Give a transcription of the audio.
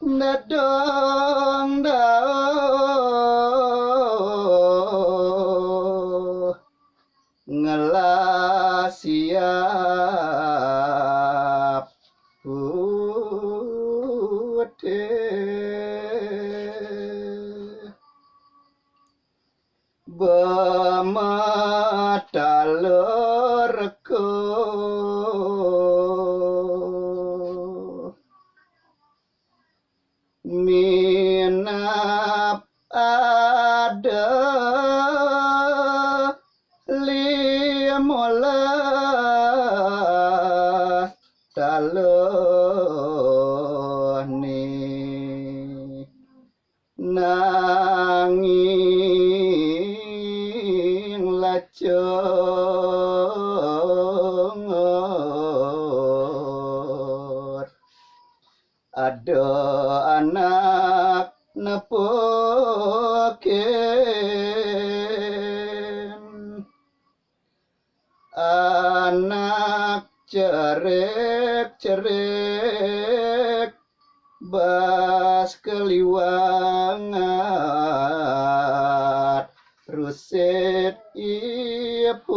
Dadong dao ngelasiap putih bematalurku minap ada limolas taloni nanging lacungur ada anak nepokin anak cerik-cerik bas keliwangat ruset ipun